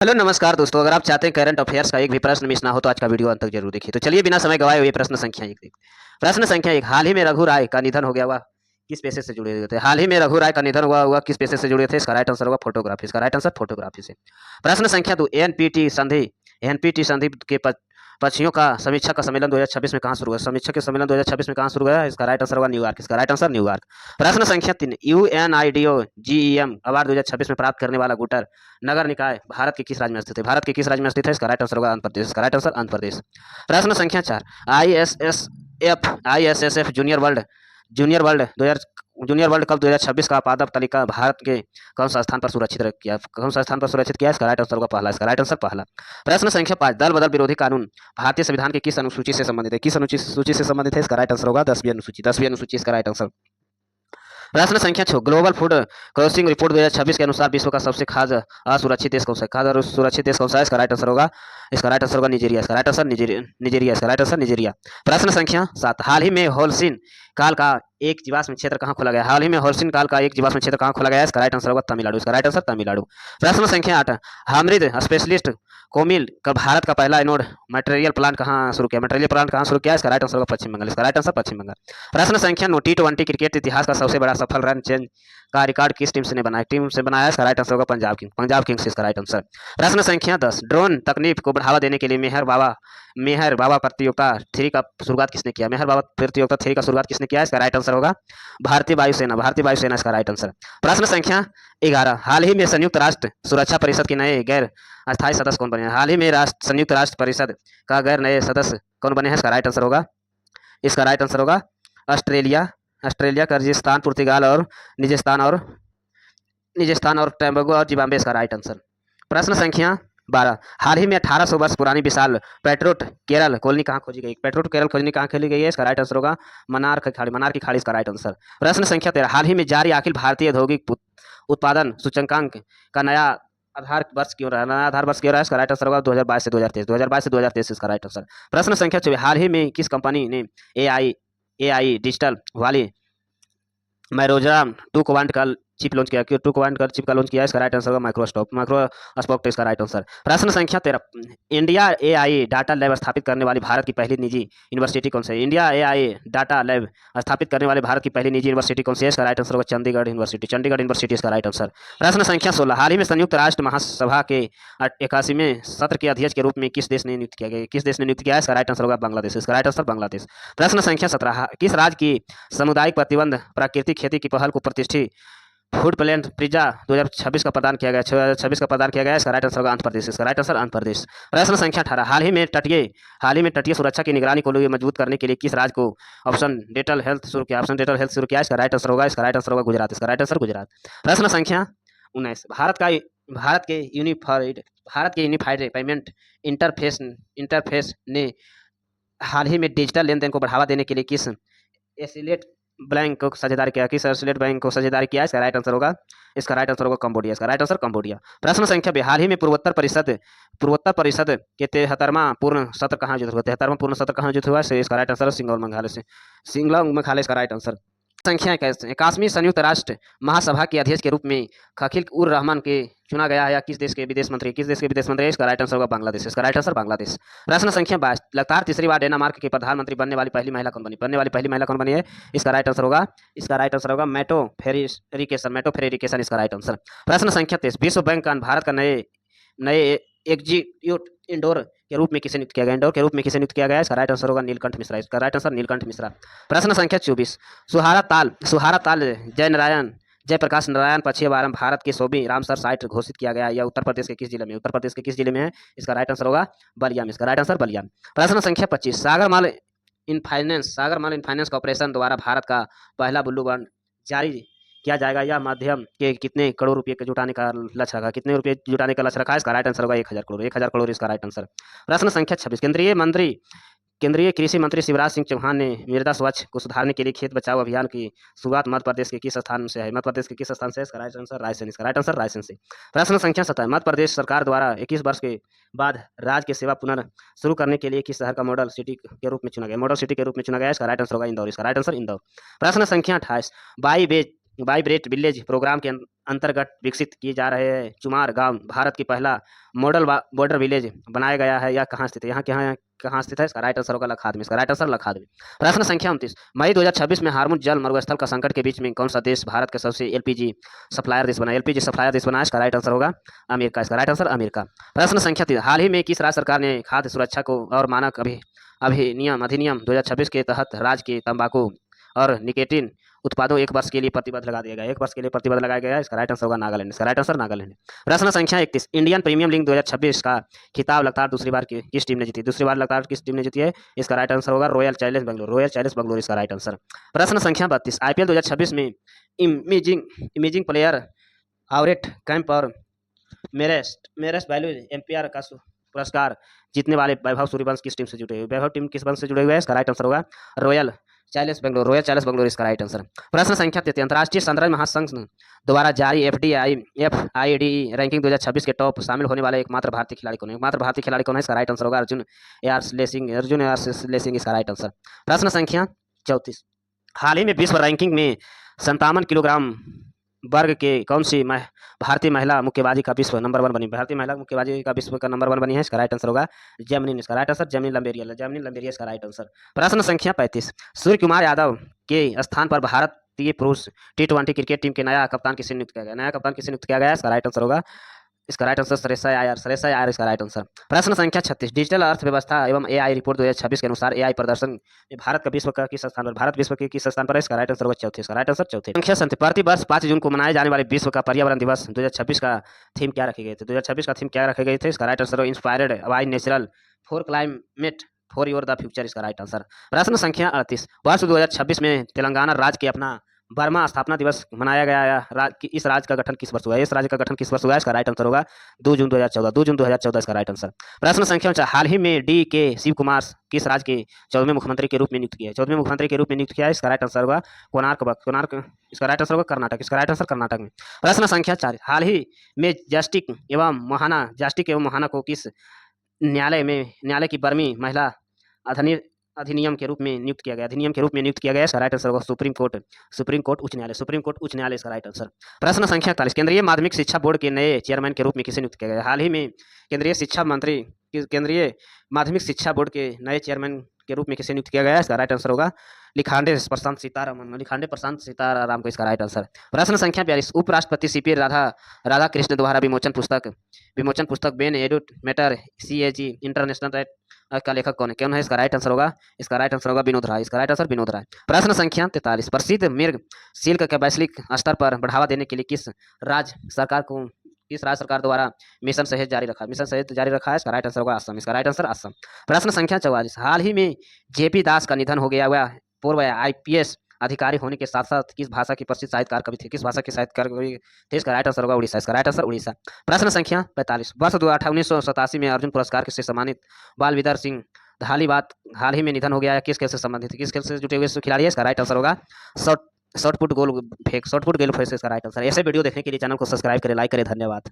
Hello नमस्कार दोस्तों, अगर आप चाहते हैं करंट अफेयर्स का एक भी प्रश्न मिस ना हो तो आज का वीडियो अंत तक जरूर देखिए। तो चलिए बिना समय गवाए हुए प्रश्न संख्या एक देखते हैं। प्रश्न संख्या एक, हाल ही में रघु राय का निधन हो गया, वह किस पेशे से जुड़े हुए थे? हाल ही में रघु राय का निधन हुआ, वह किस पेशे से जुड़े थे? इसका राइट आंसर होगा फोटोग्राफी। इसका राइट आंसर फोटोग्राफी से। प्रश्न संख्या दो, एनपीटी संधि के पक्षियों का समीक्षा का सम्मेलन 2026 में कहाँ शुरू हुआ? समीक्षा के सम्मेलन 2026 में कहाँ शुरू हुआ? इसका राइट आंसर होगा न्यूयॉर्क। इसका राइट आंसर न्यूयॉर्क। प्रश्न संख्या तीन, यूएनआईडीओ जीईएम अवार्ड 2026 में प्राप्त करने वाला गुटर नगर निकाय भारत के किस राज्य में स्थित है? भारत के किस राज्य में स्थित है? इसका राइट आंसर होगा आंध्र प्रदेश। इसका राइट आंसर आंध्र प्रदेश। प्रश्न संख्या चार, आईएसएसएफ जूनियर वर्ल्ड कप 2026 का पादप तालिका भारत के कौन सा स्थान पर सुरक्षित किया? इसका राइट आंसर होगा पहला। इसका राइट आंसर पहला। प्रश्न संख्या पाँच, दल बदल विरोधी कानून भारतीय संविधान के किस अनुसूची से संबंधित है? किस अनुसूची से संबंधित है? इसका राइट आंसर होगा 10वीं अनुसूची। 10वीं अनुसूची इसका राइट आंसर। प्रश्न संख्या 6, ग्लोबल फूड क्रॉसिंग रिपोर्ट 2026 के अनुसार विश्व का सबसे खाद्य असुरक्षित देश कौन सा है? खाद्य असुरक्षित देश कौन सा है? इसका राइट आंसर होगा निजेरिया। इसका राइट आंसर निजेरिया। इसका राइट आंसर निजेरिया। प्रश्न संख्या 7, हाल ही में होल्सिन काल का एक जीवाश्म क्षेत्र कहाँ खोला गया? हाल ही में होल्सिन काल का एक जीवाश्म क्षेत्र कहाँ खोला गया है? इसका राइट आंसर होगा तमिलनाडु। इसका राइट आंसर तमिलनाडु। प्रश्न संख्या 8, हामिद स्पेशलिस्ट कोमिल का भारत का पहला एनोड मटेरियल प्लांट कहाँ शुरू किया? इसका राइट आंसर होगा पश्चिम बंगाल। इसका राइट आंसर पश्चिम बंगाल। प्रश्न संख्या 9, T20 क्रिकेट इतिहास का सबसे बड़ा सफल रन चेंज का रिकॉर्ड किस टीम से बनाया? इसका राइट आंसर होगा पंजाब किंग्स। इसका राइट आंसर। प्रश्न संख्या 10, ड्रोन तकनीक को बढ़ावा देने के लिए मेहर बाबा प्रतियोगिता 3 का शुरुआत किसने किया? मेहर बाबा प्रतियोगिता 3 का शुरुआत किसने किया? इसका राइट आंसर होगा भारतीय वायुसेना। इसका राइट आंसर। प्रश्न संख्या 11, हाल ही में संयुक्त राष्ट्र सुरक्षा परिषद के नए गैर अस्थायी सदस्य कौन बने हैं? हाल ही में संयुक्त राष्ट्र परिषद का गैर नए सदस्य कौन बने हैं? इसका राइट आंसर होगा ऑस्ट्रेलिया, किर्गिस्तान, पुर्तगाल और निजेस्तान और टोबैगो और जिम्बाब्वे। इसका राइट आंसर। प्रश्न संख्या 12, हाल ही में 1800 वर्ष पुरानी विशाल पेट्रोट केरल कॉलोनी कहाँ खोजी गई? इसका राइट आंसर होगा मन्नार की खाड़ी। इसका राइट आंसर। प्रश्न संख्या 13, हाल ही में जारी अखिल भारतीय औद्योगिक उत्पादन सूचकांक का नया आधार वर्ष क्यों रहा? इसका राइट आंसर होगा 2022 से 2023। इसका राइट आंसर। प्रश्न संख्या 24, हाल ही में किस कंपनी ने एआई डिजिटल वाली मैरोजराम 2 क्वांट का चिप लॉन्च किया? 2 क्वांट का चिप का लॉन्च किया? इसका राइट आंसर होगा माइक्रोसॉफ्ट। इसका राइट आंसर। प्रश्न संख्या 13, इंडिया एआई डाटा लैब स्थापित करने वाली भारत की पहली निजी यूनिवर्सिटी कौन सी है? इंडिया एआई डाटा लैब स्थापित करने वाली भारत की पहली निजी यूनिवर्सिटी कौन सी है? इसका राइट आंसर होगा चंडीगढ़ यूनिवर्सिटी। इसका राइट आंसर। प्रश्न संख्या 16, हाल ही में संयुक्त राष्ट्र महासभा के 81वें सत्र के अध्यक्ष के रूप में किस देश ने नियुक्त किया है? इसका राइट आंसर होगा बांग्लादेश। इसका राइट आंसर बांग्लादेश। प्रश्न संख्या 17, किस राज्य की सामुदायिक प्रतिबंध प्राकृतिक खेती की पहल को प्रतिष्ठित फूड प्लांट पिज्जा 2026 का प्रदान किया गया? इसका राइट आंसर होगा आंध्र प्रदेश। इसका राइट आंसर आंध्र प्रदेश। प्रश्न संख्या 18, हाल ही में तटीय सुरक्षा की निगरानी को मजबूत करने के लिए किस राज्य को ऑप्शन डेटल हेल्थ शुरू किया? इसका राइट आंसर होगा गुजरात। इसका राइट आंसर गुजरात। प्रश्न संख्या 19, भारत के यूनिफाइड पेमेंट इंटरफेस ने हाल ही में डिजिटल लेन देन को बढ़ावा देने के लिए किस एसिलेट बैंक को साझेदारी किया? इसका राइट आंसर होगा कंबोडिया। इसका राइट आंसर कंबोडिया। प्रश्न संख्या 20, हाल ही में पूर्वोत्तर परिषद के 73वां पूर्ण सत्र कहाँ आयोजित हुआ? इसका राइट आंसर शिंगोंग मेघालय। इसका राइट आंसर। संख्या 21वीं संयुक्त राष्ट्र महासभा के अध्यक्ष के रूप में खलील उर रहमान के चुना गया है या किस देश के विदेश मंत्री? इसका राइट आंसर होगा बांग्लादेश। इसका राइट आंसर बांग्लादेश। प्रश्न संख्या 22, लगातार तीसरी बार डेनमार्क के प्रधानमंत्री बनने वाली पहली महिला कौन बनी है? इसका राइट आंसर होगा मैटो फेरेरिकेसन। इसका राइट आंसर। प्रश्न संख्या 23, विश्व बैंक का भारत का नए एग्जीक्यूटिव इंडोर के रूप में किसे नियुक्त किया गया? इसका राइट आंसर होगा नीलकंठ मिश्रा। इसका राइट आंसर नीलकंठ मिश्रा। प्रश्न संख्या 24, सुहारा ताल जयप्रकाश नारायण पक्षी अभयारण्य भारत के 100वीं रामसर साइट घोषित किया गया है यह उत्तर प्रदेश के किस जिले में है? इसका राइट आंसर होगा बलिया में। इसका राइट आंसर बलिया। प्रश्न संख्या 25, सागरमाल इन फाइनेंस कॉर्पोरेशन द्वारा भारत का पहला ब्लू बॉन्ड जारी किया जाएगा या माध्यम के कितने करोड़ रुपए के जुटाने का लक्ष्य रखा? इसका राइट आंसर होगा 1000 करोड़। इसका राइट आंसर। प्रश्न संख्या 26, केंद्रीय कृषि मंत्री शिवराज सिंह चौहान ने मृदा स्वच्छ को सुधारने के लिए खेत बचाओ अभियान की शुरुआत मध्य प्रदेश के किस स्थान से है? इसका राइट आंसर रायसेन। इसका राइट आंसर रायसेन से। प्रश्न संख्या 27, मध्य प्रदेश सरकार द्वारा 21 वर्ष के बाद राज्य की सेवा पुनः शुरू करने के लिए किस शहर का मॉडल सिटी के रूप में चुना गया? इसका राइट आंसर होगा इंदौर। इसका राइट आंसर इंदौर। प्रश्न संख्या 28, वाइब्रेट विलेज प्रोग्राम के अंतर्गत विकसित किए जा रहे हैं। चुमार गांव भारत की पहला मॉडल बॉर्डर विलेज बनाया गया है। यह कहाँ स्थित है? यहाँ कहाँ स्थित है? इसका राइट आंसर होगा लखाद में। इसका राइट आंसर लखाद में। प्रश्न संख्या 29, मई 2026 में हार्मुज जल मरुस्थल का संकट के बीच में कौन सा देश भारत के सबसे एलपीजी सप्लायर देश बना? एलपीजी सप्लायर देश बना। इसका राइट आंसर होगा अमेरिका। इसका राइट आंसर अमेरिका। प्रश्न संख्या 30, हाल ही में किस राज्य सरकार ने खाद्य सुरक्षा को और मानक अधिनियम 2026 के तहत राज्य के तंबाकू और निकोटीन उत्पादों 1 वर्ष के लिए प्रतिबंध लगा दिया गया? 1 वर्ष के लिए प्रतिबंध लगाया गया है। इसका राइट आंसर होगा नागालैंड। इसका राइट आंसर नागालैंड। प्रश्न संख्या 31, इंडियन प्रीमियर लीग 2026 का खिताब लगातार दूसरी बार किस टीम ने जीती? दूसरी बार लगातार किस टीम ने जीती है? इसका राइट आंसर होगा royal challenge Bangalore. Royal challenge Bangalore इसका राइट आंसर। प्रश्न संख्या 32, आईपीएल 2026 में इमेजिंग प्लेयर ऑवरेट कैंप और मेरेस्ट वैल्यू एम्पायर का पुरस्कार जीतने वाले वैभव सूर्यवंशी किस टीम से जुड़े हुए? वैभव टीम किस वंश से जुड़े हुए हैं? इसका राइट आंसर होगा royal challenge Bangalore. Royal challenge Bangalore इसका राइट आंसर। प्रश्न संख्या 33, अंतर्राष्ट्रीय संदर्भ महासंघ द्वारा जारी एफआईडी रैंकिंग 2026 के टॉप शामिल होने वाले एकमात्र भारतीय खिलाड़ी कौन है? एकमात्र भारतीय खिलाड़ी कौन है? इसका राइट आंसर होगा अर्जुन एआर लेसिंग इसका राइट आंसर। प्रश्न संख्या 34, हाल ही में विश्व रैंकिंग में 57 किलोग्राम वर्ग के कौन सी भारतीय महिला मुक्केबाजी का विश्व नंबर 1 बनी? भारतीय महिला मुक्केबाजी का विश्व का नंबर 1 बनी है। इसका राइट आंसर होगा जैमलिन। इसका राइट आंसर जैमलिन लंबेरिया इसका राइट आंसर। प्रश्न संख्या 35, सूर्य कुमार यादव के स्थान पर भारतीय पुरुष T20 क्रिकेट टीम के नया कप्तान किसे नियुक्त किया गया? नया कप्तान किसे नियुक्त किया गया? इसका राइट आंसर होगा इसका राइट आंसर श्रेयस अय्यर इसका राइट आंसर। प्रश्न संख्या 36, डिजिटल अर्थव्यवस्था एवं एआई रिपोर्ट 2026 के अनुसार एआई प्रदर्शन में भारत का विश्व का किस स्थान पर? भारत विश्व के किस स्थान पर है? इसका राइट आंसर होगा चौथे। इसका राइट आंसर चौथे। संख्या 37, प्रति वर्ष 5 जून को मनाए जाने वाले विश्व का पर्यावरण दिवस 2026 का थीम क्या रखे गए थे? 2026 का थीम क्या रखे गए थे? इसका right answer inspired by natural for climate for your the future इसका राइट आंसर। प्रश्न संख्या 38, वर्ष 2026 में तेलंगाना राज्य के अपना बर्मा स्थापना दिवस मनाया गया। इस राज्य का गठन किस वर्ष हुआ है? इस राज्य का गठन किस वर्ष हुआ है? इसका राइट आंसर होगा 2 जून 2014 इसका राइट आंसर। प्रश्न संख्या 49, हाल ही में डी के शिव कुमार किस राज्य के 14वें मुख्यमंत्री के रूप में नियुक्त किया है? 14वें मुख्यमंत्री के रूप में नियुक्त किया है। इसका राइट आंसर होगा कोणार्क इसका राइट आंसर होगा कर्नाटक। इसका राइट आंसर कर्नाटक में। प्रश्न संख्या 40, हाल ही में जस्टिक एवं मोहाना को किस न्यायालय की बर्मी महिला अधिनियम के रूप में नियुक्त किया गया? इसका राइट आंसर होगा सुप्रीम कोर्ट उच्च न्यायालय इसका राइट आंसर। प्रश्न संख्या 41, केंद्रीय माध्यमिक शिक्षा बोर्ड के नए चेयरमैन के रूप में किसे नियुक्त किया गया? हाल ही में केंद्रीय माध्यमिक शिक्षा बोर्ड के नए चेयरमैन के रूप में किसे नियुक्त किया गया? इसका राइट आंसर होगा लिखांडे प्रशांत सीताराम को इसका राइट आंसर। प्रश्न संख्या 42, उपराष्ट्रपति सीपी राधा कृष्ण द्वारा विमोचन पुस्तक बेन एडुट मैटर CAG इंटरनेशनल का लेखक कौन है? इसका राइट आंसर होगा विनोद राय। इसका राइट आंसर विनोद राय। प्रश्न संख्या 43, प्रसिद्ध मृग सिल्क के वैश्विक स्तर पर बढ़ावा देने के लिए किस राज्य सरकार द्वारा मिशन सहेज जारी रखा है? इसका राइट आंसर होगा असम। इसका राइट आंसर असम। प्रश्न संख्या 44, हाल ही में JP दास का निधन हो गया। वह पूर्व IPS अधिकारी होने के साथ साथ किस भाषा के प्रसिद्ध साहित्यकार कवि थे? किस भाषा के साहित्यकार कवि थे? इसका राइट आंसर होगा उड़ीसा। इसका राइट आंसर उड़ीसा। प्रश्न संख्या 45, वर्ष 1987 में अर्जुन पुरस्कार से सम्मानित बालवीर सिंह धालीवाल हाल ही में निधन हो गया है। किस खेल से संबंधित? किस खेल से जुटे हुए खिलाड़ी है? इसका राइट आंसर होगा शॉर्ट पुट गेल फेंक इसका राइट आंसर। ऐसे वीडियो देखने के लिए चैनल को सब्सक्राइब करें, लाइक करें। धन्यवाद।